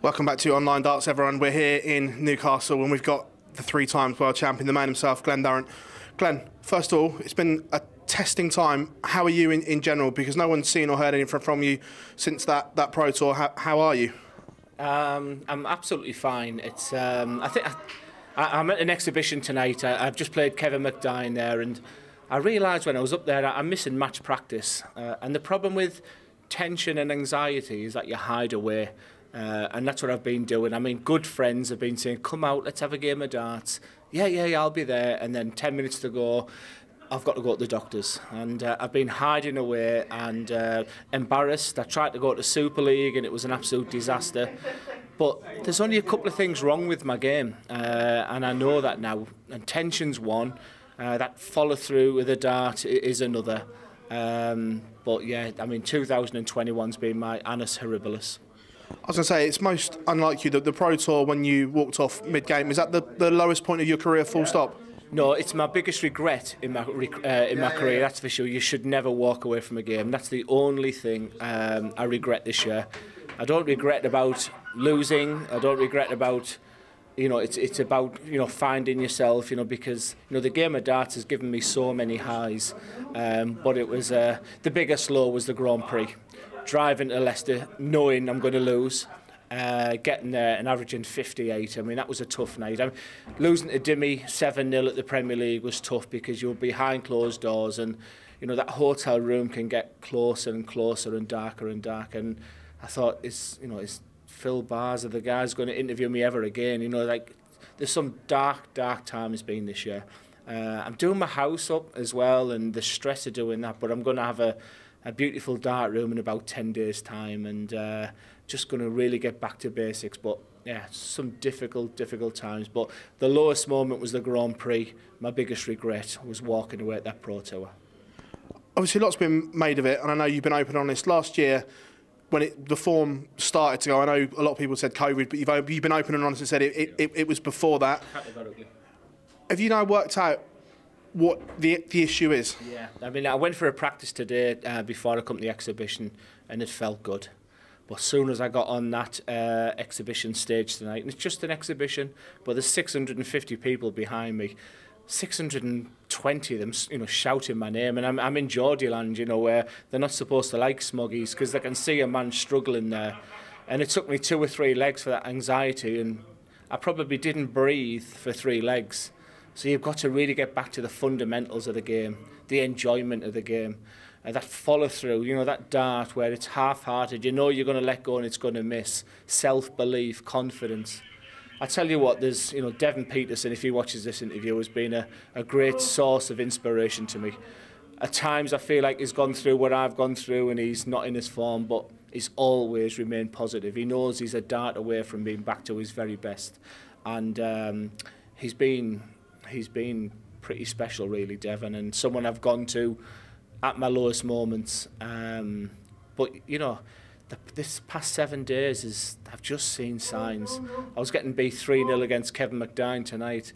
Welcome back to Online Darts, everyone. We're here in Newcastle and we've got the three-times world champion, the man himself, Glen Durrant. Glen, first of all, it's been a testing time. How are you in general? Because no one's seen or heard anything from you since that Pro Tour. How are you? I'm absolutely fine. It's I think I'm at an exhibition tonight. I've just played Kevin McDine there, and I realised when I was up there I'm missing match practice. And the problem with tension and anxiety is that you hide away. And that's what I've been doing. I mean, good friends have been saying, come out, let's have a game of darts. Yeah, I'll be there. And then 10 minutes to go, I've got to go to the doctors. And I've been hiding away and embarrassed. I tried to go to Super League and it was an absolute disaster. But there's only a couple of things wrong with my game. And I know that now. And tension's one. That follow through with a dart is another. But yeah, I mean, 2021's been my annus horribilis. I was going to say, it's most unlike you, the Pro Tour, when you walked off mid-game, is that the lowest point of your career, full stop? No, it's my biggest regret in my career, that's for sure. You should never walk away from a game. That's the only thing I regret this year. I don't regret about losing. I don't regret about, it's about, finding yourself, because, the game of darts has given me so many highs. But it was, the biggest low was the Grand Prix. Driving to Leicester, knowing I'm going to lose, getting there and averaging 58. I mean, that was a tough night. Losing to Dimmy 7-0 at the Premier League was tough because you're behind closed doors and, that hotel room can get closer and closer and darker and darker. And I thought, is Phil Bars or the guy's going to interview me ever again? There's some dark times been this year. I'm doing my house up as well and the stress of doing that, but I'm going to have a beautiful dart room in about 10 days' time and just going to really get back to basics. But yeah, some difficult times. But the lowest moment was the Grand Prix. My biggest regret was walking away at that Pro Tour. Obviously, lots been made of it, and I know you've been open on this. Last year, when the form started to go, I know a lot of people said COVID, but you've been open and honest and said it was before that. Categorically. Have you now worked out what the issue is? Yeah, I mean, I went for a practice today before I come to the exhibition and it felt good. But as soon as I got on that exhibition stage tonight, and it's just an exhibition, but there's 650 people behind me, 620 of them, shouting my name, and I'm in Geordie land, where they're not supposed to like smuggies because they can see a man struggling there. And it took me 2 or 3 legs for that anxiety, and I probably didn't breathe for 3 legs. So you've got to really get back to the fundamentals of the game, the enjoyment of the game, that follow-through, that dart where it's half-hearted, you're going to let go and it's going to miss, self-belief, confidence. I tell you what, there's, Devin Peterson, if he watches this interview, has been a great source of inspiration to me. At times I feel like he's gone through what I've gone through and he's not in his form, but he's always remained positive. He knows he's a dart away from being back to his very best. And he's been pretty special, really, Devon, and someone I've gone to at my lowest moments. But, this past 7 days, I've just seen signs. I was getting beat 3-0 against Kevin McDine tonight,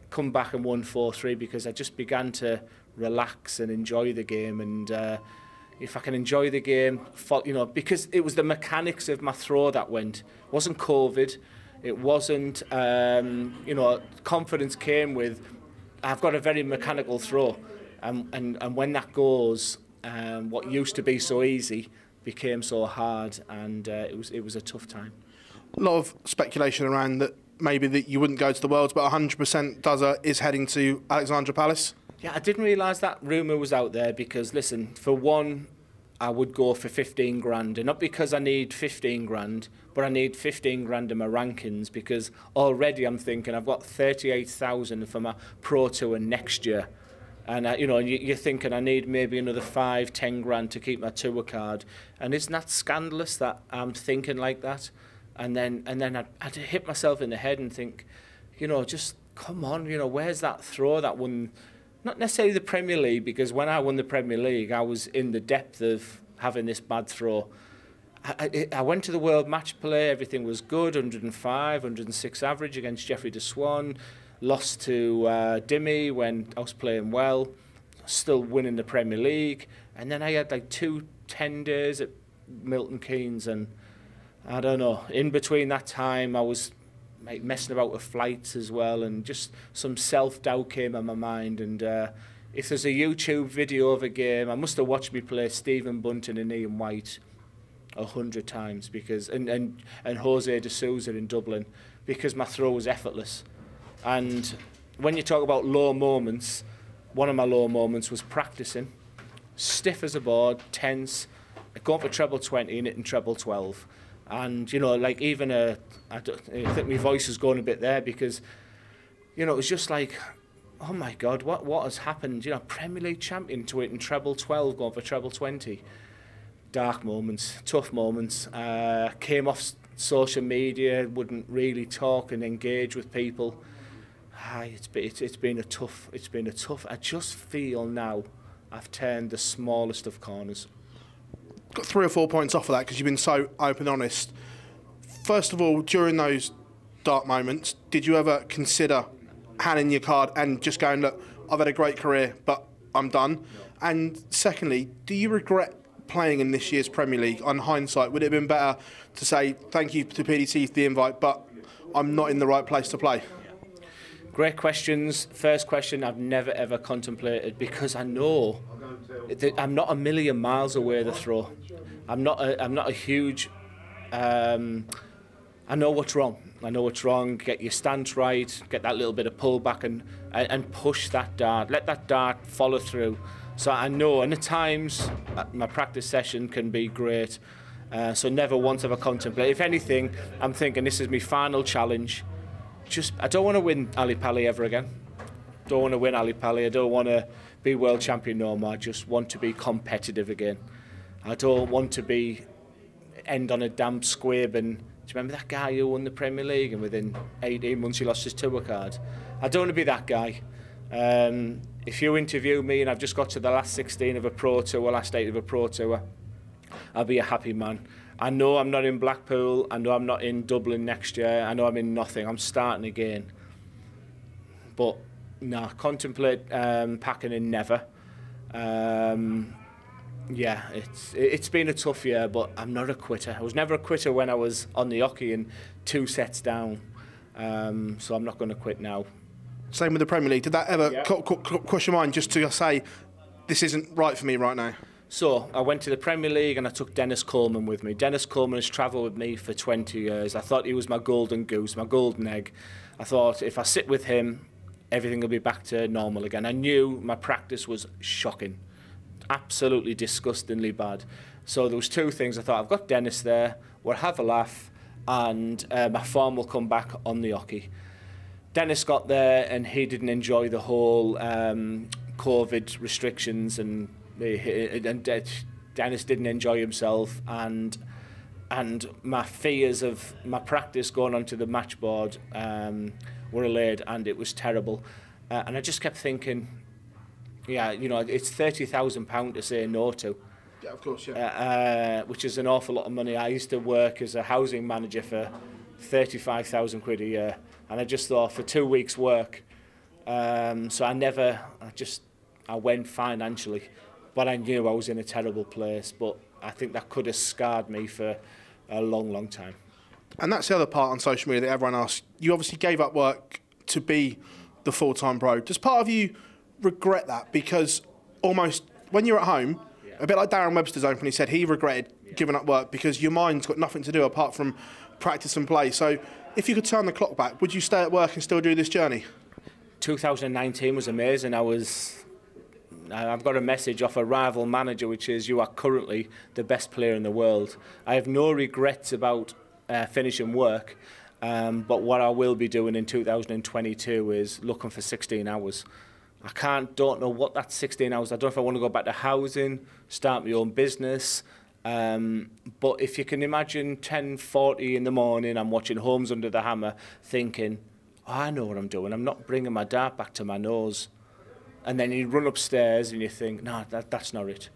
come back and won 4-3 because I just began to relax and enjoy the game. And if I can enjoy the game, because it was the mechanics of my throw that went. It wasn't COVID. It wasn't, confidence came with, I've got a very mechanical throw. And when that goes, what used to be so easy became so hard, and it was a tough time. A lot of speculation around that maybe that you wouldn't go to the Worlds, but 100% Dozer is heading to Alexandra Palace. Yeah, I didn't realise that rumour was out there because, listen, for one, I would go for 15 grand, and not because I need 15 grand, but I need 15 grand in my rankings because already I'm thinking I've got 38,000 for my Pro Tour next year. And you're thinking I need maybe another 5-10 grand to keep my tour card, and isn't that scandalous that I'm thinking like that? And then I'd hit myself in the head and think, just come on, where's that throw that won? Not necessarily the Premier League, because when I won the Premier League, I was in the depth of having this bad throw. I went to the World Match Play, everything was good, 105, 106 average against Jeffrey de Swan. Lost to Dimmy when I was playing well, still winning the Premier League. And then I had like 10 days at Milton Keynes, and I don't know. In between that time, I was like messing about with flights as well, and just some self-doubt came in my mind. And if there's a YouTube video of a game, I must have watched me play Stephen Bunton and Ian White 100 times, because and Jose de Souza in Dublin, because my throw was effortless. And when you talk about low moments, one of my low moments was practicing, stiff as a board, tense, going for treble 20 and hitting treble 12. And, you know, like even I think my voice is going a bit there, because, you know, it was just like, oh my God, what has happened? You know, Premier League champion to hitting treble 12, going for treble 20. Dark moments, tough moments. Came off social media, wouldn't really talk and engage with people. It's been a tough. I just feel now I've turned the smallest of corners. Got 3 or 4 points off of that, because you've been so open and honest. First of all, during those dark moments, did you ever consider handing your card and just going, look, I've had a great career, but I'm done? No. And secondly, do you regret playing in this year's Premier League? On hindsight, would it have been better to say thank you to PDT for the invite, but I'm not in the right place to play? Great questions. First question I've never ever contemplated, because I know that I'm not a million miles away the throw. I'm not a huge. I know what's wrong. I know what's wrong. Get your stance right. Get that little bit of pull back and push that dart. Let that dart follow through. So I know, and at times my practice session can be great. So never once have I contemplated. If anything, I'm thinking this is my final challenge. I don't want to win Ali Pali ever again. Don't want to win Ali Pali. I don't want to be world champion no more. I just want to be competitive again. I don't want to end on a damp squib. And do you remember that guy who won the Premier League and within 18 months he lost his tour card? I don't want to be that guy. If you interview me and I've just got to the last 16 of a Pro Tour, last 8 of a Pro Tour, I'll be a happy man. I know I'm not in Blackpool. I know I'm not in Dublin next year. I know I'm in nothing. I'm starting again. But no, contemplate packing in never. Yeah, it's been a tough year, but I'm not a quitter. I was never a quitter when I was on the hockey and 2 sets down. So I'm not going to quit now. Same with the Premier League. Did that ever cross your mind, just to say, this isn't right for me right now? So I went to the Premier League and I took Dennis Coleman with me. Dennis Coleman has travelled with me for 20 years. I thought he was my golden goose, my golden egg. I thought if I sit with him, everything will be back to normal again. I knew my practice was shocking, absolutely disgustingly bad. So there was 2 things. I thought, I've got Dennis there, we'll have a laugh, and my form will come back on the hockey. Dennis got there and he didn't enjoy the whole COVID restrictions, and Dennis didn't enjoy himself, and my fears of my practice going onto the match board were allayed, and it was terrible. And I just kept thinking, yeah, you know, it's £30,000 to say no to. Yeah, of course, yeah. Which is an awful lot of money. I used to work as a housing manager for 35,000 quid a year, and I just thought for 2 weeks' work. So I went financially, but I knew I was in a terrible place. But I think that could have scarred me for a long, long time. And that's the other part on social media that everyone asks. You obviously gave up work to be the full-time pro. Does part of you regret that? Because almost when you're at home, a bit like Darren Webster's open, he said he regretted giving up work because your mind's got nothing to do apart from practice and play. So if you could turn the clock back, would you stay at work and still do this journey? 2019 was amazing. I've got a message off a rival manager, which is, you are currently the best player in the world. I have no regrets about finishing work, but what I will be doing in 2022 is looking for 16 hours. Don't know what that 16 hours, I don't know if I want to go back to housing, start my own business, but if you can imagine 10:40 in the morning, I'm watching Homes Under the Hammer, thinking, oh, I know what I'm doing, I'm not bringing my dart back to my nose. And then you run upstairs and you think, no, that's not it.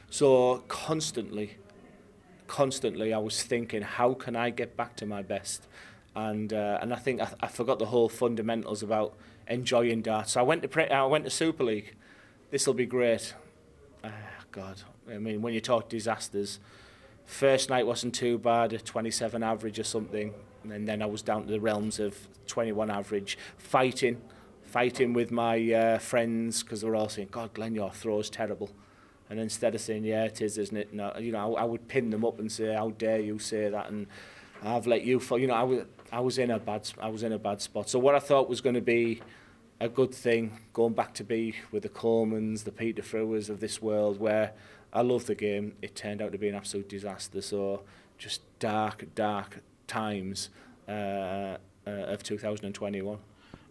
So constantly I was thinking, how can I get back to my best? And I think I forgot the whole fundamentals about enjoying darts. So I went to Super League. This will be great. God, I mean, when you talk disasters, First night wasn't too bad, a 27 average or something, and then I was down to the realms of 21 average, fighting with my friends, because they were all saying, God, Glenn, your throw's terrible. And instead of saying, yeah, it is, isn't it? No, you know, I would pin them up and say, how dare you say that? And I've let you fall. You know, I was in a bad spot. So what I thought was going to be a good thing, going back to be with the Colemans, the Peter Frewers of this world, where I love the game, it turned out to be an absolute disaster. So just dark times of 2021.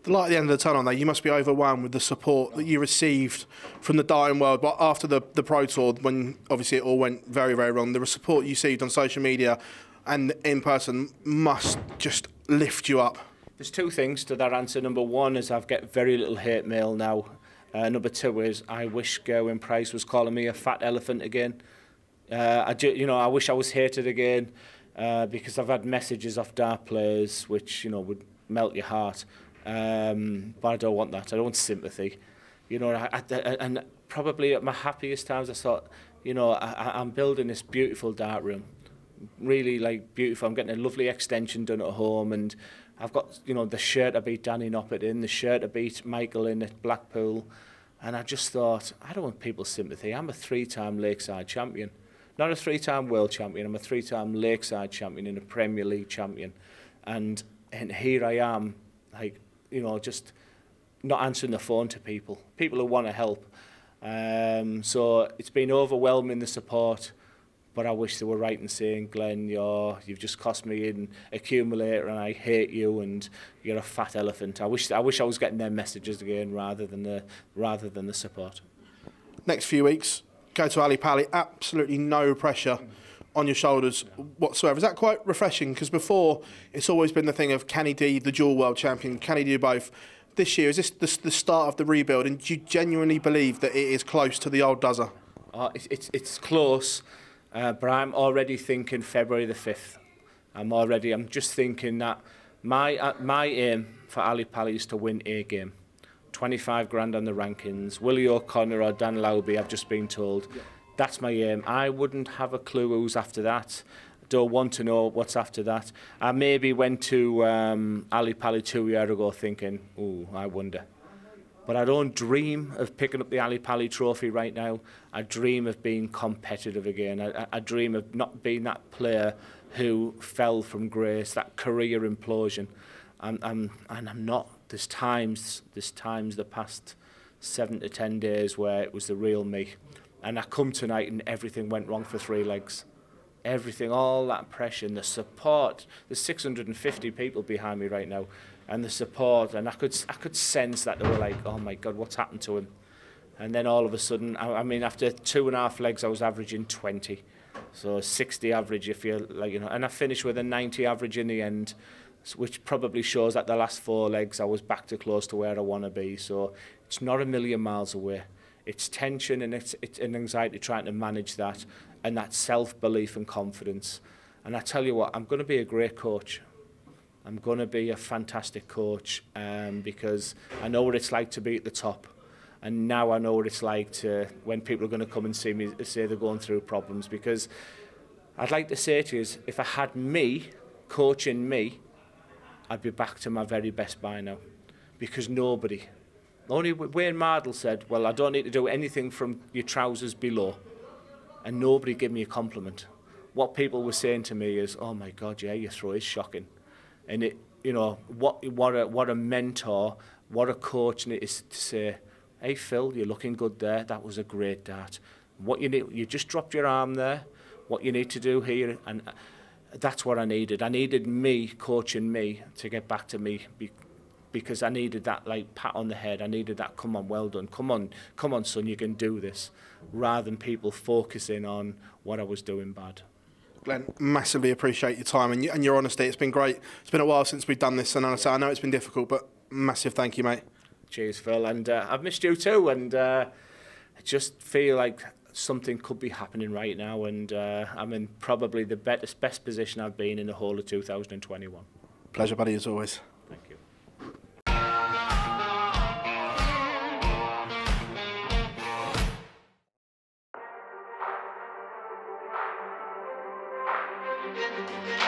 The light at the end of the tunnel, though, you must be overwhelmed with the support that you received from the dying world. But after the Pro Tour, when obviously it all went very, very wrong, the support you received on social media and in person must just lift you up. There's two things to that answer. Number one is I've got very little hate mail now. Number two is I wish Gerwyn Price was calling me a fat elephant again. I wish I was hated again because I've had messages off dart players which, you know, would melt your heart. But I don't want that. I don't want sympathy. You know, and probably at my happiest times I thought, you know, I'm building this beautiful dart room. Really, like, beautiful. I'm getting a lovely extension done at home, and I've got, you know, the shirt I beat Danny Noppert in, the shirt I beat Michael in at Blackpool, and I just thought, I don't want people's sympathy. I'm a 3-time Lakeside champion. Not a 3-time world champion, I'm a 3-time Lakeside champion and a Premier League champion. And here I am, like, you know, just not answering the phone to people who want to help. So it's been overwhelming, the support. But I wish they were right in saying, Glenn, you've just cost me an accumulator and I hate you and you're a fat elephant. I wish I was getting their messages again rather than the support. Next few weeks, go to Ali Pali, absolutely no pressure on your shoulders whatsoever. Is that quite refreshing? Because before, it's always been the thing of, can he do the dual world champion? Can he do both? This year, is this the start of the rebuild? And do you genuinely believe that it is close to the old dozer? It's close. But I'm already thinking February the 5th. I'm just thinking that my aim for Ali Pali is to win a game. 25 grand on the rankings. Willie O'Connor or Dan Lowby, I've just been told. That's my aim. I wouldn't have a clue who's after that. I don't want to know what's after that. I maybe went to Ali Pali 2 years ago thinking, ooh, I wonder. But I don't dream of picking up the Ali Pali trophy right now. I dream of being competitive again. I dream of not being that player who fell from grace, that career implosion. And I'm not. There's times the past 7 to 10 days where it was the real me. And I come tonight and everything went wrong for 3 legs. Everything, all that pressure and the support. There's 650 people behind me right now. And the support, and I could sense that they were like, oh my God, what's happened to him? And then all of a sudden, I mean, after 2.5 legs, I was averaging 20. So 60 average, if you're like, you know, and I finished with a 90 average in the end, which probably shows that the last 4 legs, I was back to close to where I want to be. So it's not a million miles away. It's tension and it's an anxiety trying to manage that, and that self-belief and confidence. And I tell you what, I'm going to be a great coach. I'm going to be a fantastic coach because I know what it's like to be at the top. And now I know what it's like to, when people are going to come and see me, say they're going through problems. Because I'd like to say to you, if I had me coaching me, I'd be back to my very best by now. Because nobody, only Wayne Mardle said, well, I don't need to do anything from your trousers below. And nobody gave me a compliment. What people were saying to me is, oh my God, yeah, your throw is shocking. And it, you know, what a mentor, what a coach it is to say, hey Phil, you're looking good there. That was a great dart. What you need, you just dropped your arm there. What you need to do here, and that's what I needed. I needed me coaching me to get back to me because I needed that like pat on the head. I needed that, come on, well done, come on, son, you can do this, rather than people focusing on what I was doing bad. Glenn, massively appreciate your time and your honesty. It's been great. It's been a while since we've done this, and I know it's been difficult, but massive thank you, mate. Cheers, Phil, and I've missed you too, and I just feel like something could be happening right now, and I'm in probably the best position I've been in the whole of 2021. Pleasure, buddy, as always. Thank you. Thank you.